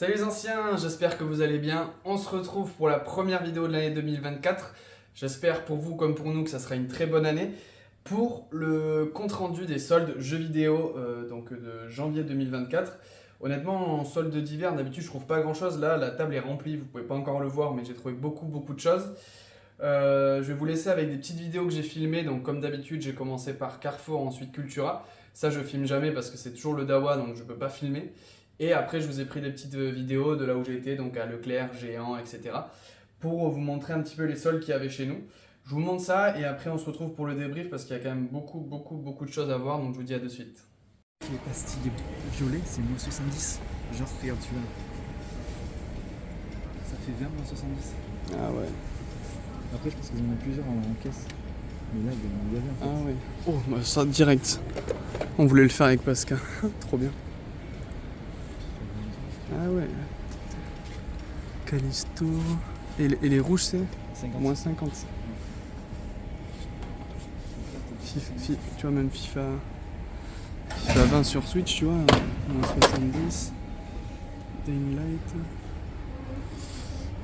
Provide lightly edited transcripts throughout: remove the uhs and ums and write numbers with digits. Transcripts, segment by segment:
Salut les anciens, j'espère que vous allez bien. On se retrouve pour la première vidéo de l'année 2024. J'espère pour vous comme pour nous que ça sera une très bonne année. Pour le compte-rendu des soldes jeux vidéo de janvier 2024. Honnêtement, en solde d'hiver, d'habitude je trouve pas grand chose. Là, la table est remplie, vous pouvez pas encore le voir, mais j'ai trouvé beaucoup de choses. Je vais vous laisser avec des petites vidéos que j'ai filmées. Donc comme d'habitude, j'ai commencé par Carrefour, ensuite Cultura. Ça, je filme jamais parce que c'est toujours le Dawa, donc je peux pas filmer. Et après, je vous ai pris des petites vidéos de là où j'ai été, donc à Leclerc, Géant, etc. pour vous montrer un petit peu les soldes qu'il y avait chez nous. Je vous montre ça et après on se retrouve pour le débrief parce qu'il y a quand même beaucoup de choses à voir, donc je vous dis à de suite. Les pastilles violets, c'est moins 70. Genre, regarde celui-là. Ça fait 20 moins 70. Ah ouais. Après, je pense qu'ils en ont plusieurs en caisse. Mais là, il y avait en fait. Ah ouais. Oh, bah ça direct. On voulait le faire avec Pascal. Trop bien. Ah ouais. Callisto. Et les rouges, c'est 50. moins 50. Tu vois, même FIFA 20 sur Switch, tu vois, moins 70. Dying Light.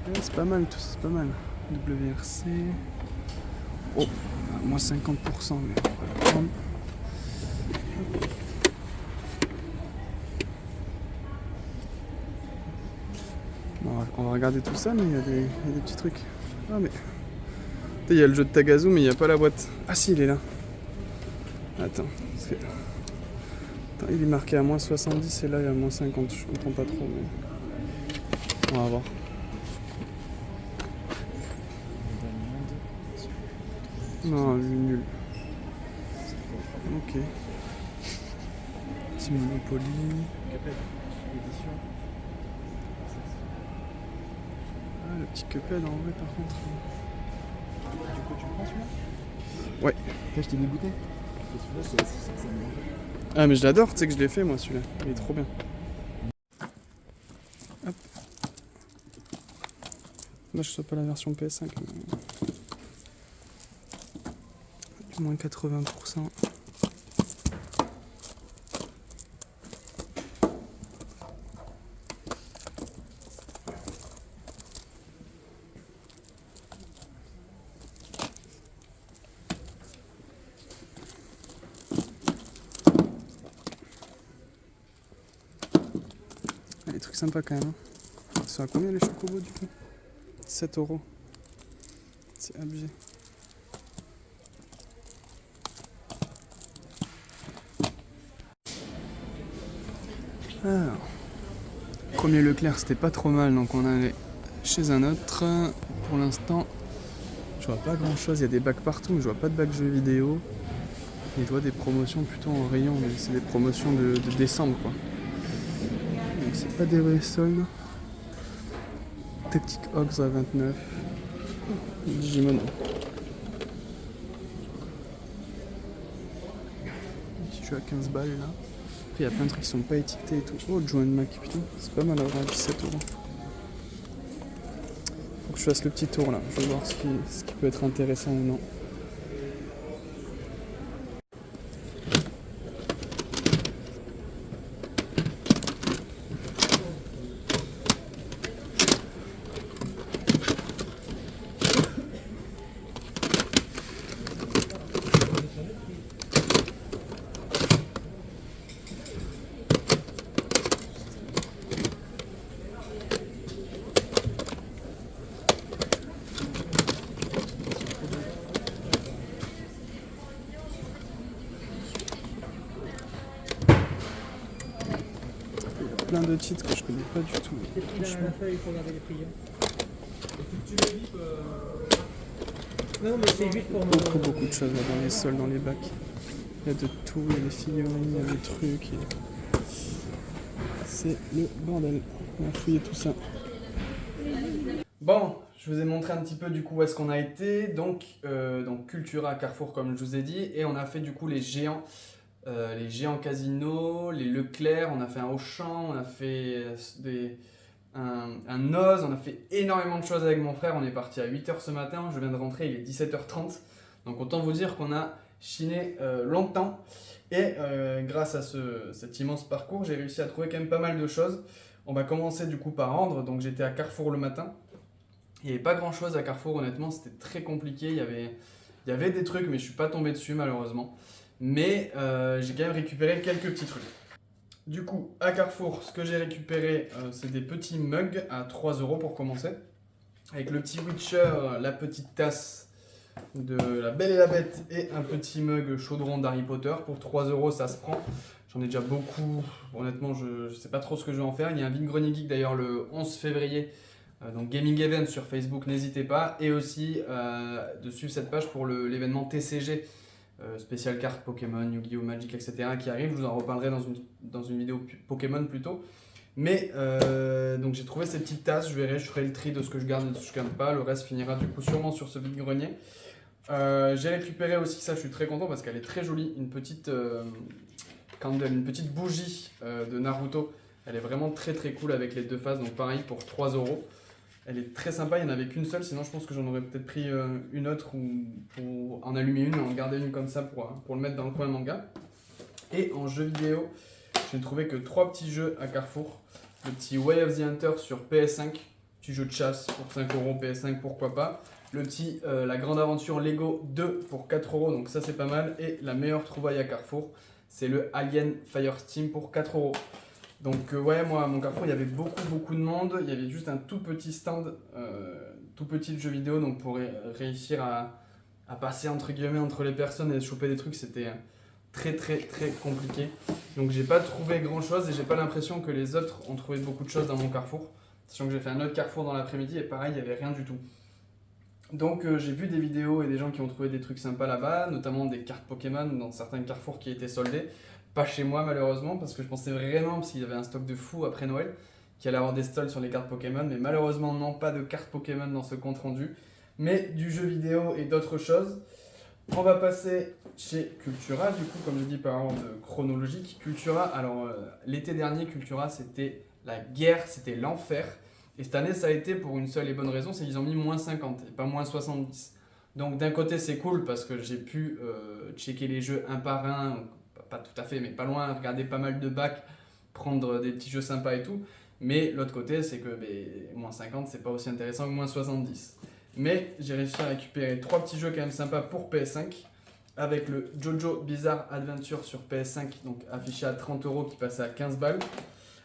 Ouais, c'est pas mal, tout ça, c'est pas mal. WRC. Oh, moins 50%, mais on va le prendre. Bon, on va regarder tout ça, mais il y a des petits trucs. Ah, mais. Il y a le jeu de Tagazu, mais il n'y a pas la boîte. Ah, si, il est là. Attends, parce que. Attends, il est marqué à moins 70 et là il y a moins 50. Je comprends pas trop, mais. On va voir. Non, lui nul. Ok. Petit Monopoly. Cuphead, édition. Ah, le petit Cuphead en vrai, par contre. Du coup, tu le prends celui-là? Ouais. T'as acheté des bouteilles? Parce que celui-là, ça me manque. Ah, mais je l'adore, tu sais que je l'ai fait moi celui-là. Il est trop bien. Hop. Là, je sais pas la version PS5. Mais... Moins 80%. Ah, les trucs sympas quand même. Hein. Ils sont à combien les chocobos du coup? 7€. C'est abusé. Alors, premier Leclerc, c'était pas trop mal, donc on allait chez un autre. Pour l'instant, je vois pas grand chose. Il y a des bacs partout, mais je vois pas de bacs jeux vidéo. Et je vois des promotions plutôt en rayon, mais c'est des promotions de décembre quoi. Donc c'est pas des vrais soldes. Tactic Hogs à 29. Digimon. Petit jeu à 15 balles là. Après il y a plein de trucs qui sont pas étiquetés et tout. Oh, Joan Mac, putain, c'est pas mal à avoir 17€. Faut que je fasse le petit tour là. Je vais voir ce qui peut être intéressant ou non. Plein de titres que je connais pas du tout. Franchement. Il faut regarder les prix. Non, mais c'est juste pour moi. Beaucoup de choses là, dans les sols, dans les bacs. Il y a de tout, il y a des figurines, il y a des trucs. C'est le bordel. On va fouiller tout ça. Bon, je vous ai montré un petit peu du coup où est-ce qu'on a été. Donc Cultura, Carrefour comme je vous ai dit. Et on a fait du coup les géants. Les géants Casino, les Leclerc, on a fait un Auchan, on a fait un Oz, on a fait énormément de choses avec mon frère. On est parti à 8h ce matin, je viens de rentrer, il est 17h30. Donc autant vous dire qu'on a chiné longtemps. Et grâce à cet immense parcours, j'ai réussi à trouver quand même pas mal de choses. On va commencer du coup par rendre. Donc j'étais à Carrefour le matin. Il n'y avait pas grand chose à Carrefour, honnêtement, c'était très compliqué. Il y avait des trucs, mais je suis pas tombé dessus malheureusement. Mais j'ai quand même récupéré quelques petits trucs. Du coup, à Carrefour, ce que j'ai récupéré, c'est des petits mugs à 3 € pour commencer. Avec le petit Witcher, la petite tasse de La Belle et la Bête et un petit mug chaudron d'Harry Potter. Pour 3 € ça se prend. J'en ai déjà beaucoup. Honnêtement, je sais pas trop ce que je vais en faire. Il y a un vide-grenier geek d'ailleurs le 11 février. Donc Gaming Event sur Facebook, n'hésitez pas. Et aussi de suivre cette page pour l'événement TCG. Spécial carte Pokémon, Yu-Gi-Oh! Magic, etc. qui arrive. Je vous en reparlerai dans une vidéo Pokémon plutôt. Mais donc j'ai trouvé ces petites tasses. Je ferai le tri de ce que je garde et de ce que je garde pas. Le reste finira du coup sûrement sur ce vide-grenier. J'ai récupéré aussi, ça je suis très content parce qu'elle est très jolie, une petite candle, une petite bougie de Naruto. Elle est vraiment très très cool avec les deux faces. Donc pareil pour 3 €. Elle est très sympa, il n'y en avait qu'une seule, sinon je pense que j'en aurais peut-être pris une autre ou pour en allumer une et en garder une comme ça pour le mettre dans le coin manga. Et en jeu vidéo, j'ai trouvé que 3 petits jeux à Carrefour. Le petit Way of the Hunter sur PS5, petit jeu de chasse pour 5 € PS5, pourquoi pas. Le petit La Grande Aventure Lego 2 pour 4 €, donc ça c'est pas mal. Et la meilleure trouvaille à Carrefour, c'est le Alien Fireteam pour 4 €. Donc ouais, moi à mon Carrefour il y avait beaucoup de monde, il y avait juste un tout petit stand, tout petit de jeux vidéo, donc pour réussir à passer entre guillemets entre les personnes et choper des trucs c'était très compliqué. Donc j'ai pas trouvé grand chose et j'ai pas l'impression que les autres ont trouvé beaucoup de choses dans mon Carrefour, sachant que j'ai fait un autre Carrefour dans l'après-midi et pareil il y avait rien du tout. Donc j'ai vu des vidéos et des gens qui ont trouvé des trucs sympas là-bas, notamment des cartes Pokémon dans certains Carrefours qui étaient soldés. Pas chez moi malheureusement parce que je pensais vraiment, parce qu'il y avait un stock de fou après Noël, qu'il allait avoir des stalls sur les cartes Pokémon, mais malheureusement non, pas de cartes Pokémon dans ce compte rendu, mais du jeu vidéo et d'autres choses. On va passer chez Cultura, du coup comme je dis par ordre chronologique. Cultura, alors l'été dernier Cultura c'était la guerre, c'était l'enfer, et cette année ça a été pour une seule et bonne raison, c'est qu'ils ont mis moins 50 et pas moins 70. Donc d'un côté c'est cool parce que j'ai pu checker les jeux un par un, pas tout à fait, mais pas loin, regarder pas mal de bacs, prendre des petits jeux sympas et tout. Mais l'autre côté, c'est que moins 50, c'est pas aussi intéressant que moins 70. Mais j'ai réussi à récupérer 3 petits jeux quand même sympas pour PS5, avec le Jojo Bizarre Adventure sur PS5, donc affiché à 30 € qui passait à 15 balles.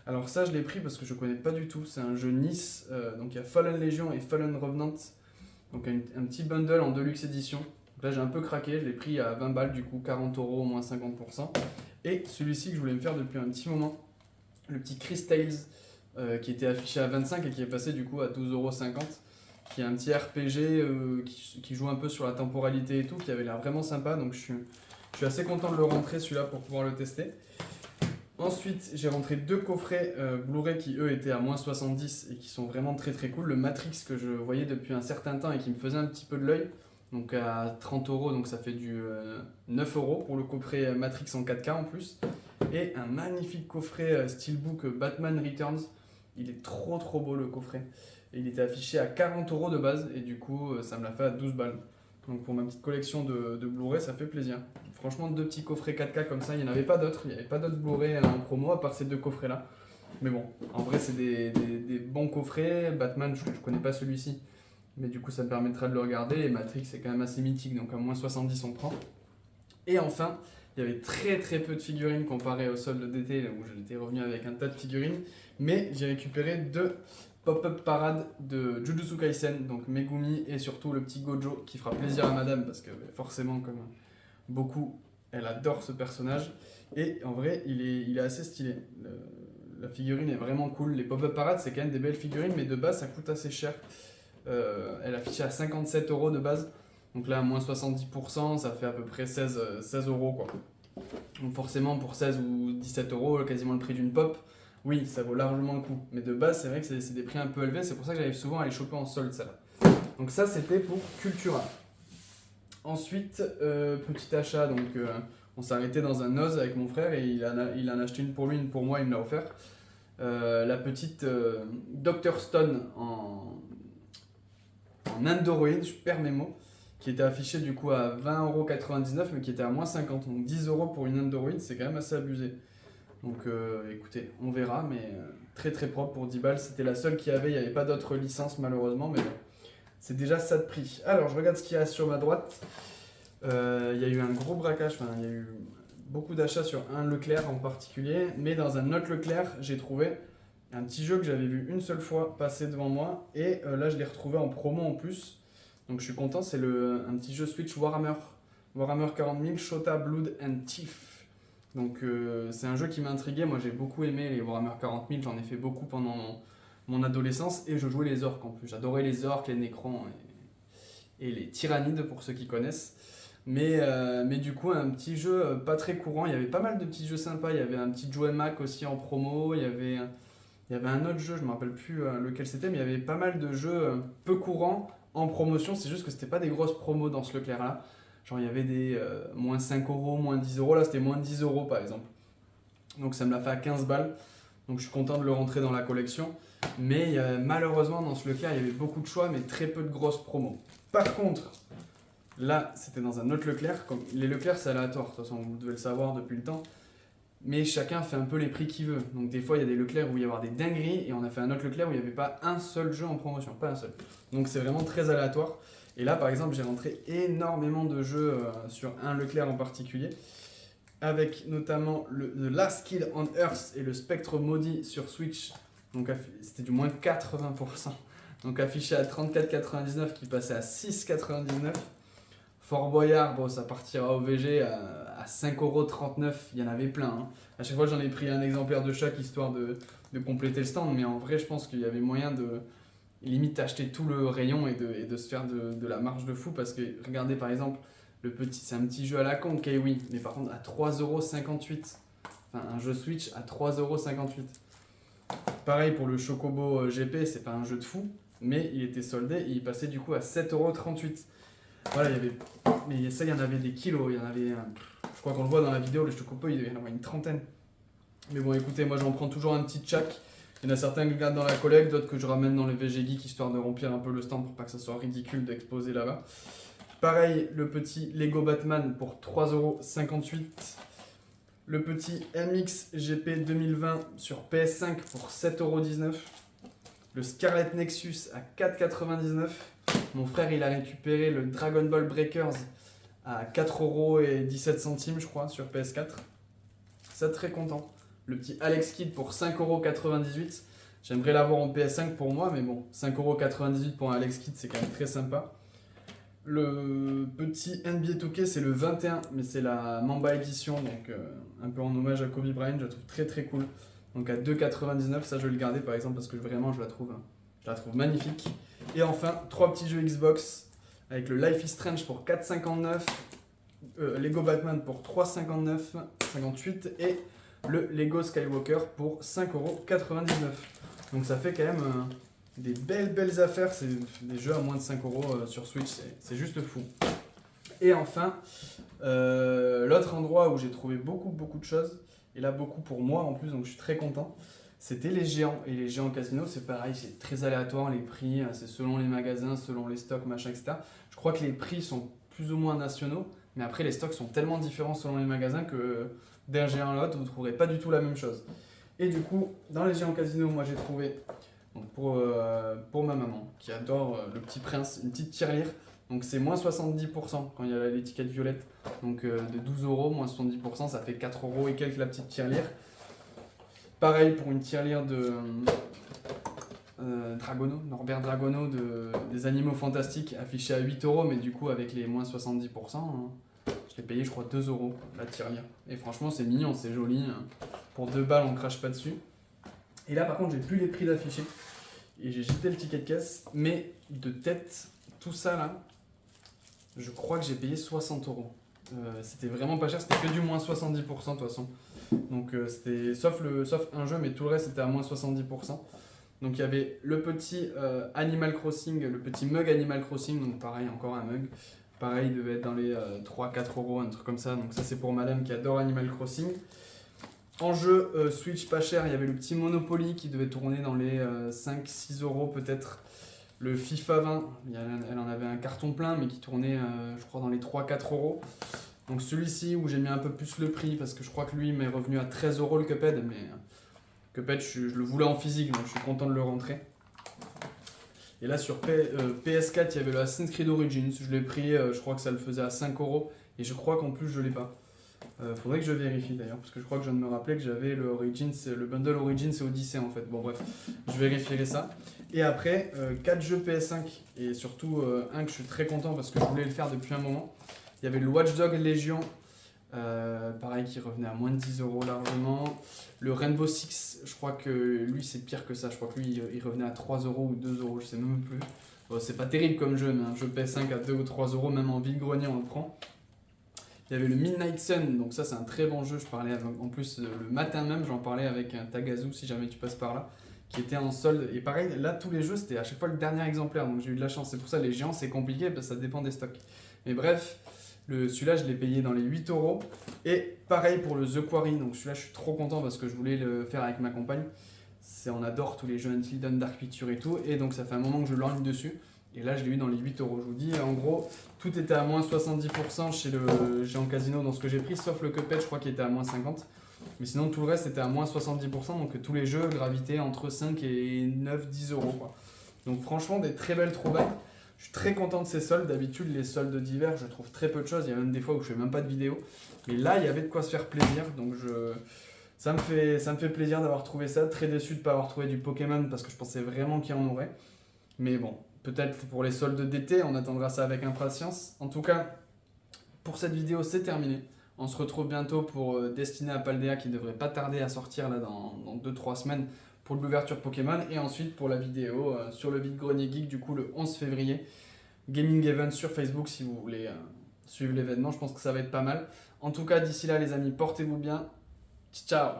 Alors ça, je l'ai pris parce que je connais pas du tout. C'est un jeu Nice, donc il y a Fallen Legion et Fallen Revenant, donc un petit bundle en deluxe édition. Là j'ai un peu craqué, je l'ai pris à 20 balles du coup, 40 € au moins 50%. Et celui-ci que je voulais me faire depuis un petit moment, le petit Chris Tales qui était affiché à 25 et qui est passé du coup à 12,50 €, qui est un petit RPG qui joue un peu sur la temporalité et tout, qui avait l'air vraiment sympa, donc je suis assez content de le rentrer celui-là pour pouvoir le tester. Ensuite j'ai rentré 2 coffrets Blu-ray qui eux étaient à moins 70 et qui sont vraiment très cool. Le Matrix que je voyais depuis un certain temps et qui me faisait un petit peu de l'œil, donc à 30 €, donc ça fait du 9 € pour le coffret Matrix en 4K en plus. Et un magnifique coffret Steelbook Batman Returns. Il est trop beau le coffret. Et il était affiché à 40 € de base et du coup ça me l'a fait à 12 balles. Donc pour ma petite collection de Blu-ray ça fait plaisir. Franchement 2 petits coffrets 4K comme ça, il n'y en avait pas d'autres. Il n'y avait pas d'autres Blu-ray en promo à part ces 2 coffrets là. Mais bon, en vrai c'est des bons coffrets. Batman je connais pas celui-ci. Mais du coup ça me permettra de le regarder et Matrix c'est quand même assez mythique donc à moins 70 on prend. Et enfin il y avait très peu de figurines comparé au solde d'été où j'étais revenu avec un tas de figurines, mais j'ai récupéré 2 pop-up parades de Jujutsu Kaisen, donc Megumi et surtout le petit Gojo qui fera plaisir à madame parce que forcément comme beaucoup elle adore ce personnage et en vrai il est assez stylé. La figurine est vraiment cool, les pop-up parades c'est quand même des belles figurines mais de base ça coûte assez cher. Elle affichait à 57 € de base, donc là à moins 70% ça fait à peu près 16 € quoi. Donc forcément pour 16 ou 17 €, quasiment le prix d'une pop, oui ça vaut largement le coup, mais de base c'est vrai que c'est des prix un peu élevés, c'est pour ça que j'arrive souvent à les choper en solde celle-là. Donc ça c'était pour Cultura. Ensuite petit achat, donc on s'est arrêté dans un Oz avec mon frère et il en a acheté une pour lui, une pour moi, il me l'a offert. La petite Dr Stone en Android, je perds mes mots, qui était affiché du coup à 20,99 € mais qui était à moins 50, donc 10 € pour une Android, c'est quand même assez abusé. Donc écoutez, on verra, mais très très propre pour 10 balles. C'était la seule qu'il y avait, il n'y avait pas d'autres licences malheureusement, mais bon, c'est déjà ça de prix. Alors je regarde ce qu'il y a sur ma droite. Il y a eu un gros braquage, enfin il y a eu beaucoup d'achats sur un Leclerc en particulier, mais dans un autre Leclerc, j'ai trouvé un petit jeu que j'avais vu une seule fois passer devant moi, et là je l'ai retrouvé en promo en plus. Donc je suis content, c'est un petit jeu Switch Warhammer 40 000, Shota, Blood and Thief. Donc c'est un jeu qui m'a intrigué, moi j'ai beaucoup aimé les Warhammer 40 000, j'en ai fait beaucoup pendant mon adolescence, et je jouais les orques en plus. J'adorais les orques, les nécrons et les tyrannides pour ceux qui connaissent. Mais du coup, un petit jeu pas très courant. Il y avait pas mal de petits jeux sympas. Il y avait un petit Joe Mac aussi en promo. Il y avait un autre jeu, je ne me rappelle plus lequel c'était, mais il y avait pas mal de jeux peu courants en promotion. C'est juste que c'était pas des grosses promos dans ce Leclerc-là. Genre, il y avait des moins 5 euros, moins 10 euros. Là, c'était moins 10 euros par exemple. Donc, ça me l'a fait à 15 balles. Donc, je suis content de le rentrer dans la collection. Mais malheureusement, dans ce Leclerc, il y avait beaucoup de choix, mais très peu de grosses promos. Par contre, là, c'était dans un autre Leclerc. Les Leclerc, c'est aléatoire, de toute façon, vous devez le savoir depuis le temps. Mais chacun fait un peu les prix qu'il veut. Donc des fois, il y a des Leclerc où il y a avoir des dingueries, et on a fait un autre Leclerc où il n'y avait pas un seul jeu en promotion, pas un seul. Donc c'est vraiment très aléatoire. Et là, par exemple, j'ai rentré énormément de jeux sur un Leclerc en particulier, avec notamment The Last Kill on Earth et le Spectre Maudit sur Switch. Donc c'était du moins 80%. Donc affiché à 34,99 qui passait à 6,99. Fort Boyard, bon, ça partira au VG à 5,39€, il y en avait plein. Hein. À chaque fois, j'en ai pris un exemplaire de chaque histoire de compléter le stand, mais en vrai, je pense qu'il y avait moyen de limite acheter tout le rayon et de se faire de la marge de fou, parce que regardez par exemple, c'est un petit jeu à la con, ok oui, mais par contre à 3,58€. Enfin, un jeu Switch à 3,58€. Pareil pour le Chocobo GP, c'est pas un jeu de fou, mais il était soldé et il passait du coup à 7,38€. Voilà, mais ça, il y en avait des kilos, il y en avait, je crois qu'on le voit dans la vidéo, le Chocobo, il devait y en avoir une trentaine. Mais bon, écoutez, moi j'en prends toujours un petit chaque. Il y en a certains que je garde dans la collecte, d'autres que je ramène dans les VG Geek, histoire de remplir un peu le stand pour pas que ça soit ridicule d'exposer là-bas. Pareil, le petit Lego Batman pour 3,58€. Le petit MX GP 2020 sur PS5 pour 7,19€. Le Scarlet Nexus à 4,99€. Mon frère, il a récupéré le Dragon Ball Breakers à 4,17€, je crois, sur PS4. Ça, très content. Le petit Alex Kidd pour 5,98€. J'aimerais l'avoir en PS5 pour moi, mais bon, 5,98€ pour un Alex Kidd, c'est quand même très sympa. Le petit NBA 2K, c'est le 21, mais c'est la Mamba Edition, donc un peu en hommage à Kobe Bryant, je la trouve très très cool. Donc à 2,99€, ça je vais le garder par exemple parce que vraiment je la trouve magnifique. Et enfin, 3 petits jeux Xbox avec le Life is Strange pour 4,59€, Lego Batman pour 3,58€ et le Lego Skywalker pour 5,99€. Donc ça fait quand même des belles affaires, c'est des jeux à moins de 5€ sur Switch, c'est juste fou. Et enfin, l'autre endroit où j'ai trouvé beaucoup de choses, et là beaucoup pour moi en plus, donc je suis très content, c'était les géants. Et les géants casino, c'est pareil, c'est très aléatoire les prix, c'est selon les magasins, selon les stocks, machin, etc. Je crois que les prix sont plus ou moins nationaux, mais après les stocks sont tellement différents selon les magasins que d'un géant à l'autre, vous ne trouverez pas du tout la même chose. Et du coup, dans les géants casino, moi j'ai trouvé, donc pour ma maman, qui adore le Petit Prince, une petite tirelire. Donc c'est moins 70% quand il y a l'étiquette violette. Donc de 12€, moins 70%, ça fait 4€ et quelques la petite tirelire. Pareil pour une tirelire de Norbert Dragono des Animaux Fantastiques, affichée à 8€, mais du coup avec les moins 70%, je l'ai payé je crois 2€ la tirelire. Et franchement c'est mignon, c'est joli. Pour 2 balles on crache pas dessus. Et là par contre j'ai plus les prix d'afficher. Et j'ai jeté le ticket de caisse, mais de tête, tout ça là, je crois que j'ai payé 60€. C'était vraiment pas cher, c'était que du moins 70% de toute façon. Donc c'était sauf un jeu, mais tout le reste c'était à moins 70%. Donc il y avait le petit Animal Crossing, le petit mug Animal Crossing, donc pareil, encore un mug. Pareil, il devait être dans les 3-4€, un truc comme ça. Donc ça c'est pour madame qui adore Animal Crossing. En jeu Switch pas cher, il y avait le petit Monopoly qui devait tourner dans les 5-6€ peut-être. Le FIFA 20, elle en avait un carton plein mais qui tournait je crois dans les 3-4€. Donc celui-ci où j'ai mis un peu plus le prix parce que je crois que lui m'est revenu à 13 € le Cuphead, mais Cuphead je le voulais en physique donc je suis content de le rentrer. Et là sur PS4 il y avait le Assassin's Creed Origins, je l'ai pris, je crois que ça le faisait à 5 € et je crois qu'en plus je l'ai pas. Faudrait que je vérifie d'ailleurs parce que je crois que je viens de me rappeler que j'avais le Origins, le bundle Origins et Odyssey en fait. Bon bref, je vérifierai ça. Et après 4 jeux PS5 et surtout un que je suis très content parce que je voulais le faire depuis un moment. Il y avait le Watch Dogs Legion, pareil qui revenait à moins de 10 € largement. Le Rainbow Six, je crois que lui c'est pire que ça, je crois que lui il revenait à 3 € ou 2 €, je sais même plus. Bon, c'est pas terrible comme jeu, mais un jeu PS5 à 2 ou 3 €, même en vide-grenier on le prend. Il y avait le Midnight Sun, donc ça c'est un très bon jeu, je parlais en plus le matin même, j'en parlais avec un Tagazu si jamais tu passes par là, qui était en solde. Et pareil, là tous les jeux c'était à chaque fois le dernier exemplaire, donc j'ai eu de la chance, c'est pour ça les géants c'est compliqué, parce que ça dépend des stocks. Mais bref, celui-là je l'ai payé dans les 8 €. Et pareil pour le The Quarry, donc celui-là je suis trop content parce que je voulais le faire avec ma compagne. On adore tous les jeux Until Dawn, Dark Pictures et tout, et donc ça fait un moment que je l'enligne dessus. Et là, je l'ai eu dans les 8 €. Je vous dis, en gros, tout était à moins 70% chez le géant casino dans ce que j'ai pris, sauf le Cuphead, je crois qu'il était à moins 50%. Mais sinon, tout le reste était à moins 70%. Donc, tous les jeux gravitaient entre 5 et 9, 10 €. Quoi. Donc, franchement, des très belles trouvailles. Je suis très content de ces soldes. D'habitude, les soldes d'hiver, je trouve très peu de choses. Il y a même des fois où je fais même pas de vidéo. Mais là, il y avait de quoi se faire plaisir. Donc, ça me fait plaisir d'avoir trouvé ça. Très déçu de ne pas avoir trouvé du Pokémon parce que je pensais vraiment qu'il y en aurait. Mais bon. Peut-être pour les soldes d'été, on attendra ça avec impatience. En tout cas, pour cette vidéo, c'est terminé. On se retrouve bientôt pour Destiné à Paldea qui devrait pas tarder à sortir là, dans 2-3 semaines pour l'ouverture Pokémon. Et ensuite pour la vidéo sur le vide-grenier geek, du coup le 11 février. Gaming Event sur Facebook si vous voulez suivre l'événement. Je pense que ça va être pas mal. En tout cas, d'ici là les amis, portez-vous bien. Ciao.